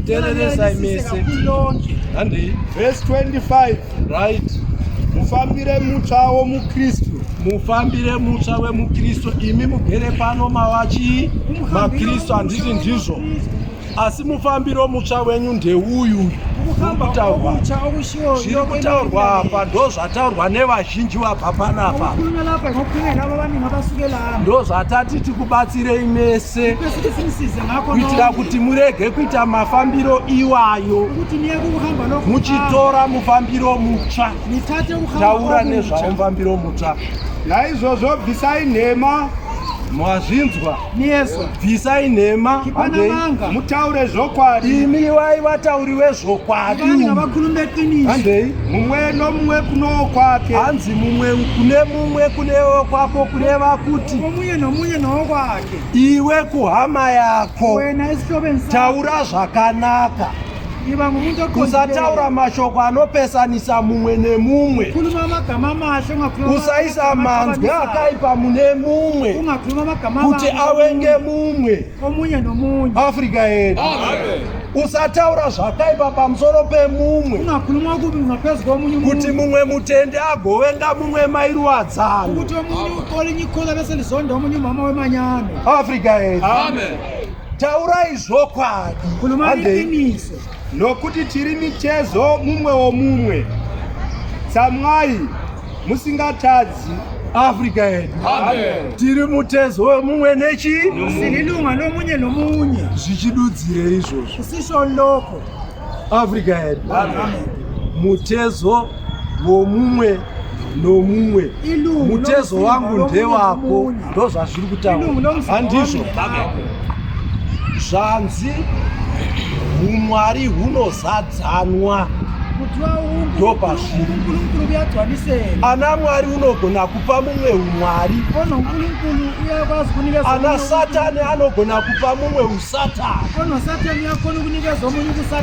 tereresa imese. And verse 25. Right. Mufambire mutsva womukristu. Mufambire mutsva wemukristu. Imi mugere pano mavachi makristu handiti ndizvo. Asi mufambiro mutsva wenyu ndeuyu. Zviri kutaurwa apa ndo zvataurwa nevazhinji vabva panapa. Ndo zvatati tikubatsirei mese kuitira kuti murege kuita mafambiro iwayo muchitora mufambiro mutsva. Taura nezvavo mufambiro mutsva. Naizvozvo bvisai nhema. Mwazvinzwa? Bvisai nhema. Mutaure zvokwadi. Imi vatauri vezvokwadi. Handei mumwe nomumwe kunowo kwake. Hanzi mumwe kune mumwe kunewo kwako kureva kuti iwe kuhama yako taura zvakanaka. Usataura mashoko anopesanisa mumwe nemumwe. Usaisa manzwi akaipa mune mumwe kuti awenge mumwe. Afrika yedu. Usataura zvakaipa pamusoro pemumwe kuti mumwe mutende agovenga mumwe mairwadzano. Afrika yedu. Taurai zvokwadi. Nokuti tiri mitezo mumwe womumwe. Tsamwai musingatadzi. Afrika yedu. Tiri mutezo wemumwe nechi? Zvichidudzire izvozvo. Afrika yedu. Mutezo womumwe nomumwe. Mutezo wangu ndewako. Ndo zvazviri kutaura. Handizvo. Zvanzi umwari hunozadzanwa ndo pazviri. Ana mwari unogona kupa mumwe umwari. Ana satani anogona kupa mumwe usatani.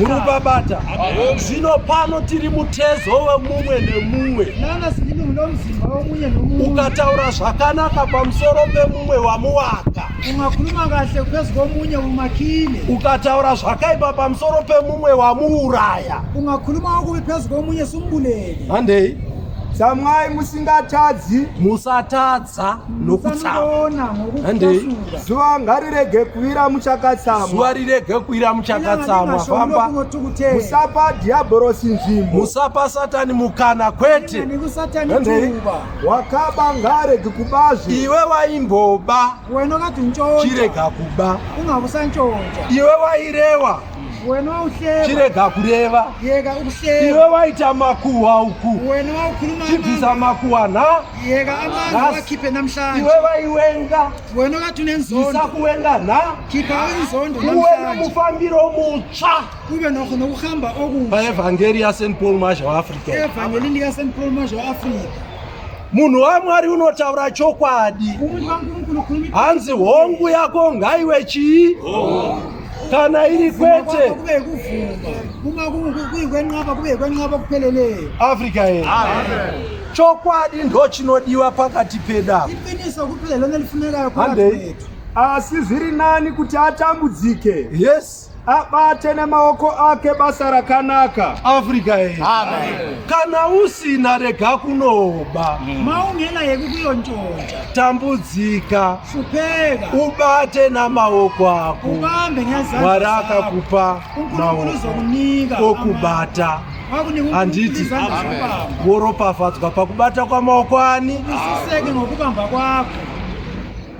Murubabata. Zvino pano tiri mutezo wemumwe nemumwe. Ukataura zvakanaka pamusoro pemumwe wamuwaka. Ukataura zvakaipa pamusoro pemumwe wamuuraya. Handei. Tsamwai musingatadzi. Musatadza nokutsamwa. Handei. Zuva ngarirege kuvira muchakatsamwa. Zuva rirege kuira muchakatsamwa. Famba. Musapa dhiabhorosi nzvimbo. Musapa satani mukana kwete. Handei. Wakaba ngarege kubazve. Iwe waimboba chirega kuba. Iwe waireva chirega kureva. Iwe waita makuhwa uku chibvisa makuhwa iwe waiwenga isa kuwenga uwe nomufambiro mutsva paevhangeri yaSt Paul Mazha waAfrica. Munhu waMwari unotaura chokwadi. Hanzi hongu yako ngaiwe chii? Kana iri kwete Afrika yedu. Chokwadi ndo chinodiwa pakati pedako. Handei. Asi zviri nani kuti atambudzike. Yes. Abate nemaoko ake basa rakanaka. Afrika yedu. Kana usina rega kunoba. Tambudzika. Ubate namaoko ako. Mwari akakupa maoko okubata. Handiti woropafadzwa pakubata kwamaoko ani?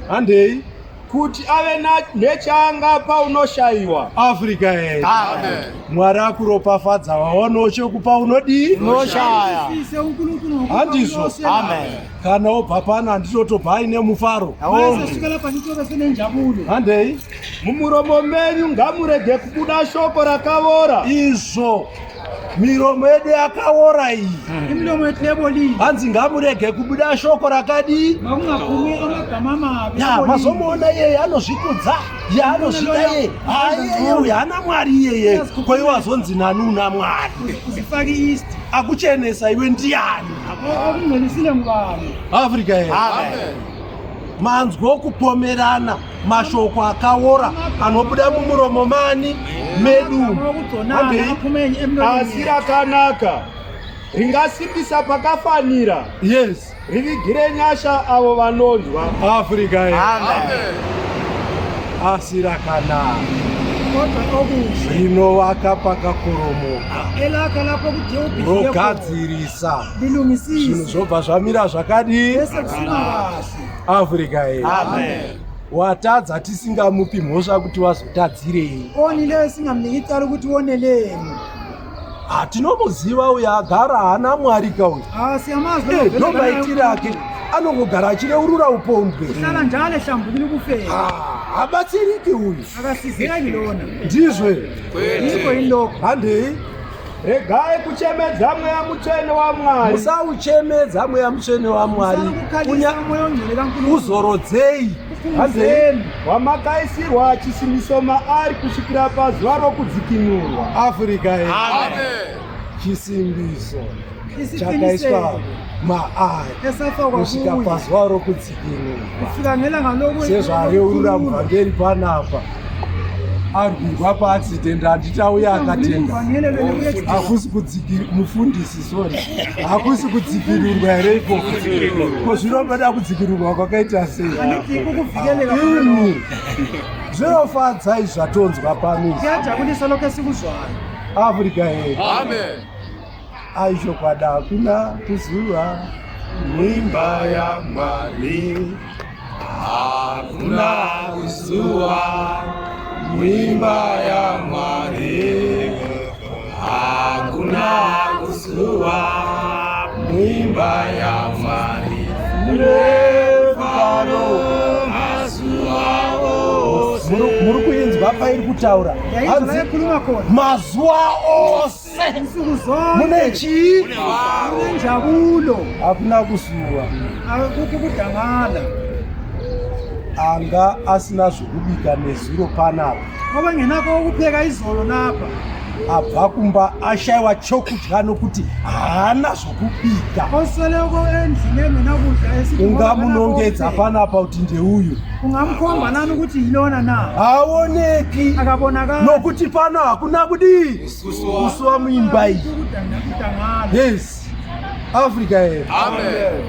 Handei. Kuti ave nechaanga paunoshayiwa. Afrika yedu. Mwari akuropafadza waonawo chokupa unodi? Unoshaya. Handizvo. Kana obva pano handitotoba aine mufaro. Handei. Mumuromo menyu ngamurege kubuda shoko rakavora. Izvo miromo yedu yakaora iyi. Hanzi ngamurege kubuda shoko rakadi. Mazomuona iyeye anozvikudza. Ye anozvida ye. Uyu hana Mwari iyeye. Kwaiva wazonzi nani una Mwari. Akuchenesa iwe ndiani? Afrika yedu. manzwo kupomerana mashoko akaora anobuda mumuromo mani medu. Asi rakanaka ringasimbisa pakafanira. Yes. Rivigire nyasha avo vanonzwa. Africa. Amen. Asi rakanaka rinovaka pakakoromoka rogadzirisa zvinhu zvobva zvamira zvakadi. Africa. Amen. Watadza tisingamupi mhosva kuti wazotadzirei. Hatinomuziva uyo agara hana Mwari kauyu. Ndomaitiro ake anongogara achireurura upombwe. Habatsiriki uyu. Ndizve. Handei. Regai kuchemedza mweya mutsvene waMwari. Musauchemedza mweya mutsvene waMwari. Uzorodzei. Handei. Wamakaisirwa chisimbiso maari kusvikira pazuva rokudzikinurwa. Africa. Amen. Chisimbiso chakaiswa maari kusvika pazuva rokudzikinurwa. Sezvareurura muvhangeri panapa. Arwirwa paaccident handitauya akatenga. Hakusi kudzikinurwa mufundisi, sorry. Hakusi kudzikinurwa here iko. Ko zvinomboda kudzikinurwa kwakaita sei? Imi zvinofadzai zvatonzwa pamizi. Africa. Amen. Aisho kwada hakuna kuzuva mwimba yaMwari. Hakuna kuzuva mwimba yaMwari. Hakuna kuzuva mwimba yaMwari. Muri kuinzwa pairi kutaura mazuva ose mune chii? Hakuna kusuwa. Anga asina zvokubika nezuro panapa. Abva kumba ashayiwa chokudya nokuti haana zvokubika. Ungamunongedza panapa kuti ndeuyu. Haoneki nokuti pano hakuna kudii kusuwa muimba iyi. Yes. Africa. Amen.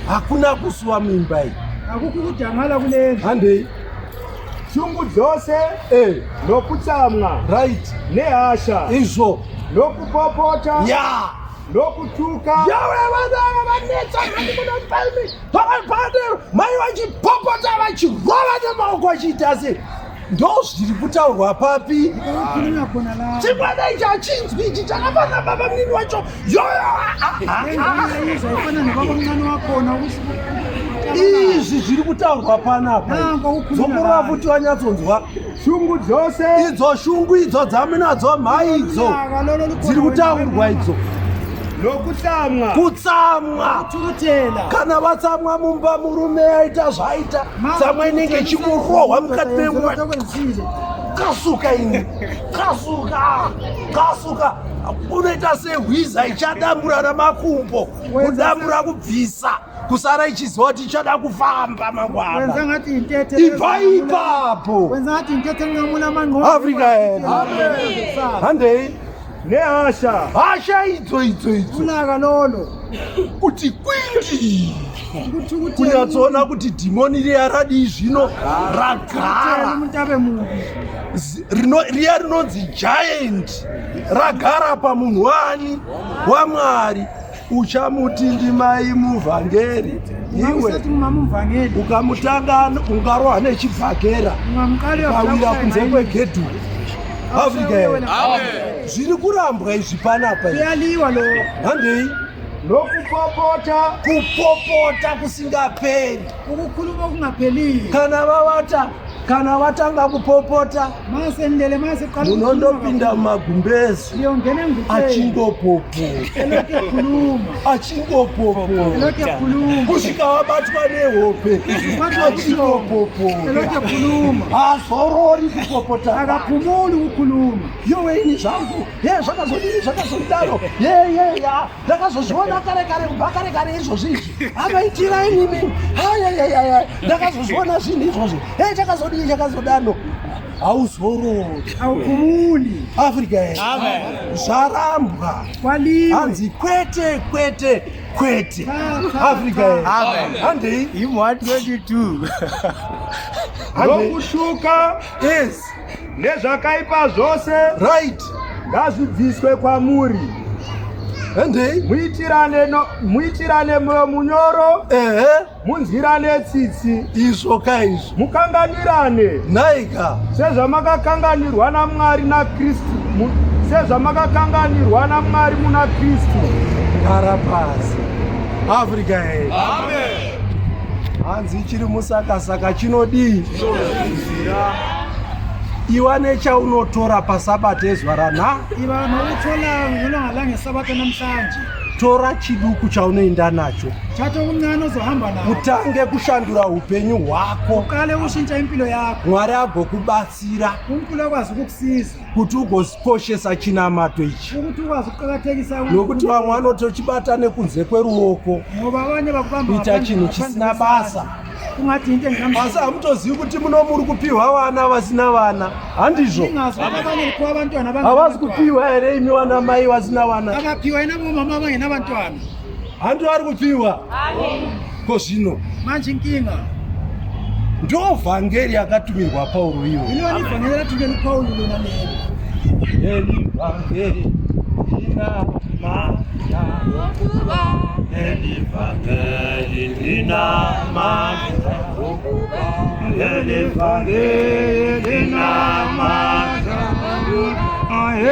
Hakuna kusuwa muimba iyi. Handei. Shungu dzose nokutsamwa, right, nehasha, izvo nokupopota, nokutuka, mai vachipopota vachirova nemaoko vachiita sei. Ndo zviri kutaurwa papi. Chimwana ichi hachinzwi ichi chakafana baba munini wacho. Izvi zviri kutaurwa panapa. Zongorora kuti wanyatsonzwa. Shungu dzose idzo, shungu idzo dzamunadzo, mhai idzo dziri kutaurwa idzo. Nokutsamwa, kutsamwa, kana vatsamwa mumba murume aita zvaita, tsamwa inenge ichimurohwa mukati memwe. Kasuka ini, kasuka unoita sehwiza ichadambura namakumbo, kudambura kubvisa, kusara ichiziva kuti ichada kufamba mangwana. Ibva ipapo. Africa. Handei. Nehasha, hasha idzo kuti kwindi kunyatsoona kuti dhimoni riya radi zvino ragara, riya rinonzi giant ragara pamunhu wani waMwari. Uchamuti ndimai muvhangeri, iwe ukamutanga ungarohwa nechibhakera ukawira kunze kwegedhu. Africa. Amen. Zviri kurambwa izvi panapa. Handei. Nokupopota kusingaperi. Kana vavata Kana watanga kupopota munondopinda mumagumbezi achingopopo kusvika wabatwa nehope achingopopo azorori kupopota yoweini zvangu zvakazodini zvakazodaro ndakazozviona kare kare kubva kare kare izvozvi izvi amaitira inini ndakazozviona zvinhu izvozvi chakazodini chakazodano hauzorori haukumuli Afrika zvarambwa hanzi kwete kwete kwete Afrika handei imwa 22 nokushuka nezvakaipa zvose right ngazvibviswe kwamuri handei muitirane mwoyo munyoro munzwirane tsitsi izvo kaizvo mukanganirane naika sezvamakakanganirwa naMwari naKristu sezvamakakanganirwa naMwari muna Kristu gara pasi Afrika hanzi chiri musakasaka chinodii iwa nechaunotora paSabbath ezwa rana iva nokutola ngolanga ngeSabbath namhlanje tora chiduku chaunoenda nacho chatokuncane ozohamba nacho utange kushandura upenyu hwako uqale ushintsha impilo yakho Mwari agokubatsira uNkulunkulu akwazi ukukusiza kuti ugokoshesa chinamato ichi ukuthi ukwazi ukuqakathekisa nokuti vamwe vanotochibata nekunze kweruoko ngoba abanye bakubamba kuita chinhu chisina basa ungathi into asi hamutozivi kuti muno muri kupiwa vana vasina vana handizvo havazi kupiwa here imi vana mai vasina vana akapiwa ina bomama abangenabantwana handi vari kupiwa ko zvino manje inkinga ndo vhangeri yakatumirwa Pauro iyo iloni vhangeri yatumirwa Pauro lona lelo eli vhangeri ina manda eli vhangeri ina manda eli vhangeri ina manda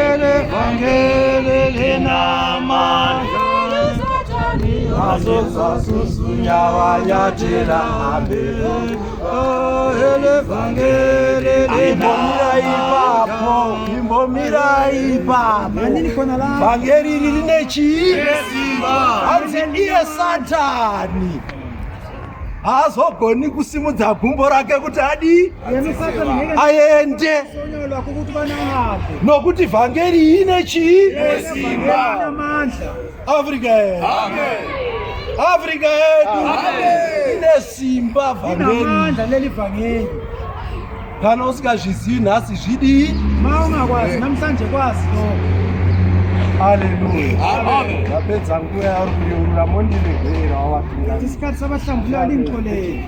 eli vhangeri ina manda azodzasusunya vanyatera hambe ele vhangeri imbomira ipapo vhangeri iri rine chii hanzi iye Satani haazogoni kusimudza gumbo rake kuti adi aende nokuti vhangeri ine chii Afrika Afrika yedu ine simba vhangeri kana usingazvizivi nhasi zvidii maungakwazi namhlanje kwazi haleluya yapedza nguva yauri kuyeurura mondiregera wawapinda tisikati sabahlambula lingixolele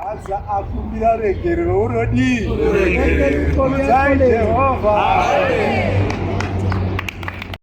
aza akumbira regerero unodii Jehovha